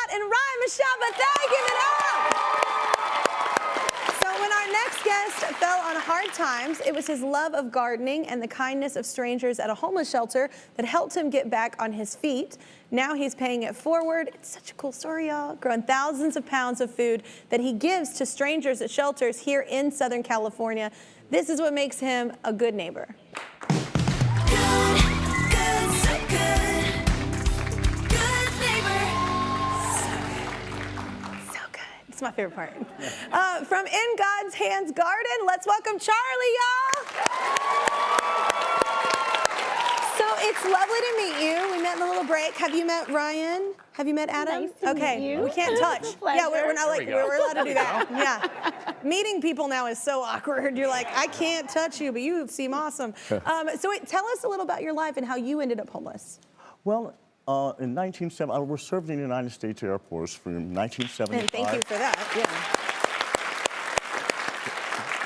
Scott and Ryan Michelle Bethany, give it up! So when our next guest fell on hard times, it was his love of gardening and the kindness of strangers at a homeless shelter that helped him get back on his feet. Now he's paying it forward. It's such a cool story, y'all. Growing thousands of pounds of food that he gives to strangers at shelters here in Southern California. This is what makes him a good neighbor. It's my favorite part. From In God's Hands Garden, let's welcome Charlie, y'all. So it's lovely to meet you. We met in a little break. Have you met Ryan? Have you met Adam? Nice to Okay, meet you. we can't touch. Yeah, we're not like, we're allowed to do that. Go. Yeah. Meeting people now is so awkward. You're like, I can't touch you, but you seem awesome. So tell us a little about your life and how you ended up homeless. Well, in 1970, I was serving in the United States Air Force from 1975 And thank you for that,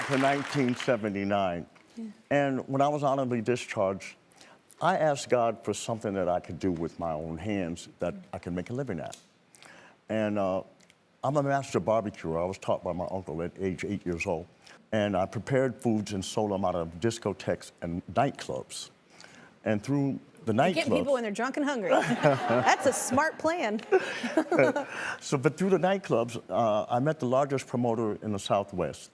to 1979. Yeah. And when I was honorably discharged, I asked God for something that I could do with my own hands that I could make a living at. And I'm a master barbecuer. I was taught by my uncle at age 8 years old. And I prepared foods and sold them out of discotheques and nightclubs. And through the nightclubs, getting people when they're drunk and hungry. That's a smart plan. But through the nightclubs, I met the largest promoter in the Southwest.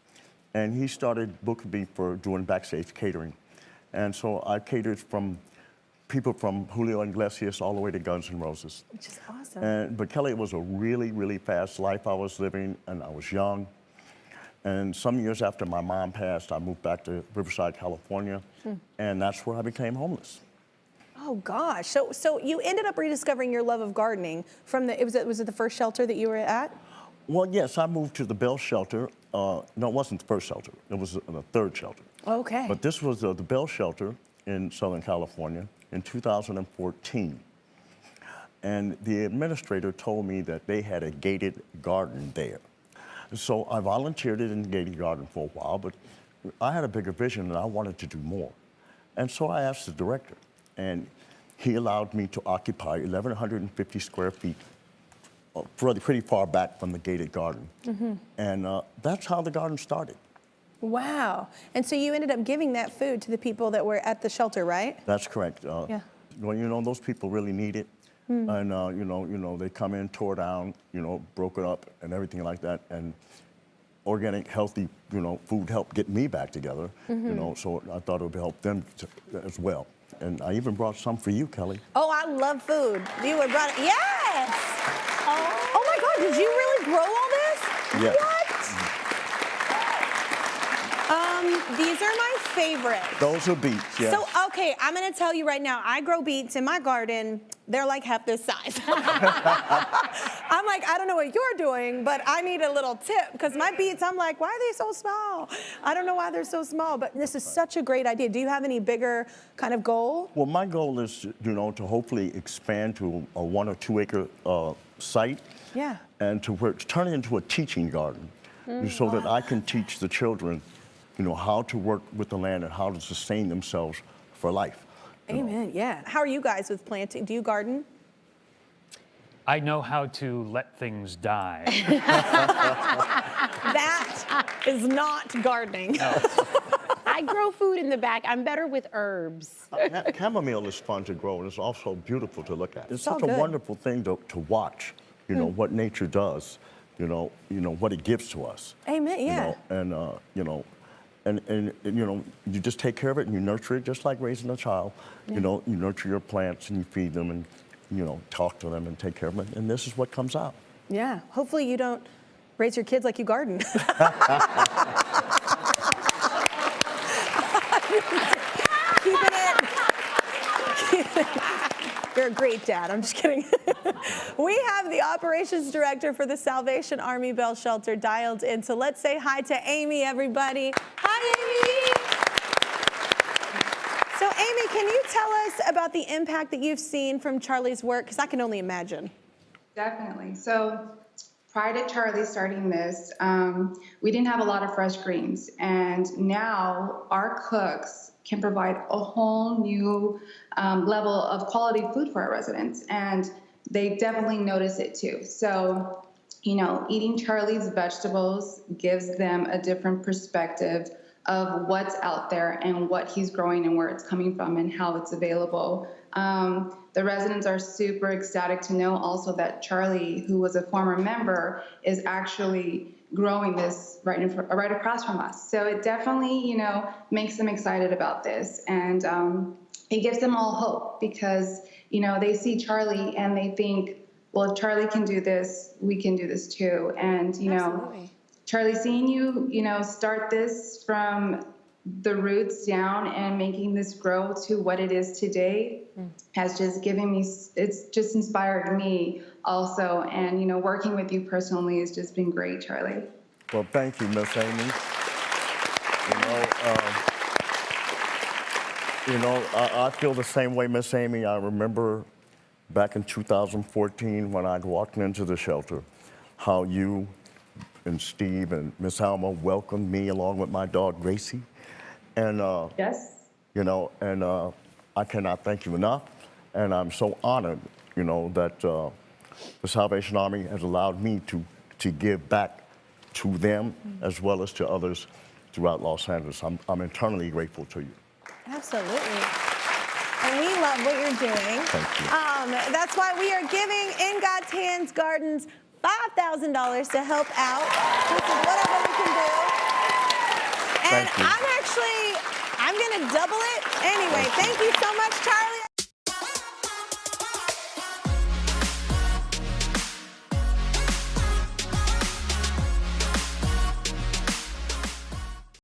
And he started booking me for doing backstage catering. And so I catered from people from Julio Iglesias all the way to Guns N' Roses. Which is awesome. But Kelly, it was a really, really fast life I was living, and I was young. And some years after my mom passed, I moved back to Riverside, California, and that's where I became homeless. Oh gosh, so you ended up rediscovering your love of gardening from was it the first shelter that you were at? Well, yes, I moved to the Bell Shelter. No, it wasn't the first shelter. It was the third shelter. Okay. But this was the Bell Shelter in Southern California in 2014. And the administrator told me that they had a gated garden there. So I volunteered in the gated garden for a while, but I had a bigger vision and I wanted to do more. And so I asked the director, and he allowed me to occupy 1,150 square feet, pretty far back from the gated garden. And that's how the garden started. Wow. And so you ended up giving that food to the people that were at the shelter, right? That's correct. Yeah. Well, you know, those people really need it. And, you know, they come in, tore down, you know, broke it up and everything like that. And organic, healthy, you know, food helped get me back together, you know, so I thought it would help them as well. And I even brought some for you, Kelly. Oh, I love food. You would brought it. Yes! Oh my God, did you really grow all this? Yeah. What? These are my favorite. Those are beets, yes. So, okay, I'm gonna tell you right now, I grow beets in my garden. They're like half this size. I'm like, I don't know what you're doing, but I need a little tip, because my beets, I'm like, why are they so small? I don't know why they're so small, but this is such a great idea. Do you have any bigger kind of goal? Well, my goal is, you know, to hopefully expand to a 1 or 2 acre site. Yeah. And to turn it into a teaching garden, so that I can teach the children, you know, how to work with the land and how to sustain themselves for life. Amen, yeah. How are you guys with planting? Do you garden? I know how to let things die. That is not gardening. No. I grow food in the back. I'm better with herbs. Chamomile is fun to grow, and it's also beautiful to look at. It's all such a good. wonderful thing to watch, you know, what nature does, you know, what it gives to us. Amen, yeah. You know, and you know, you just take care of it and you nurture it just like raising a child. Yeah. You know, you nurture your plants and you feed them and, you know, talk to them and take care of them, and this is what comes out. Yeah, hopefully you don't raise your kids like you garden. Keeping it. You're a great dad, I'm just kidding. We have the operations director for the Salvation Army Bell Shelter dialed in, so let's say hi to Aime, everybody. Hi, Aime. So Aime, can you tell us about the impact that you've seen from Charlie's work? Because I can only imagine. Definitely. So prior to Charlie starting this, we didn't have a lot of fresh greens. And now our cooks can provide a whole new level of quality food for our residents. And they definitely notice it too. So, you know, eating Charlie's vegetables gives them a different perspective of what's out there and what he's growing and where it's coming from and how it's available. The residents are super ecstatic to know also that Charlie, who was a former member, is actually growing this right across from us. So it definitely, you know, makes them excited about this. And it gives them all hope because, you know, they see Charlie and they think, well, if Charlie can do this, we can do this too. And, you know, Charlie, seeing you, you know, start this from the roots down and making this grow to what it is today has just given me, it's just inspired me also. And, you know, working with you personally has just been great, Charlie. Well, thank you, Miss Aime. I feel the same way, Miss Aime. I remember back in 2014 when I walked into the shelter, how you and Steve and Miss Alma welcomed me along with my dog Gracie. And Yes. you know, and I cannot thank you enough. And I'm so honored, you know, that the Salvation Army has allowed me to give back to them as well as to others throughout Los Angeles. I'm eternally grateful to you. Absolutely. And we love what you're doing. Thank you. That's why we are giving In God's Hands Gardens $5,000 to help out. This is whatever we can do. And Thank you. I'm going to double it. Anyway, thank you so much.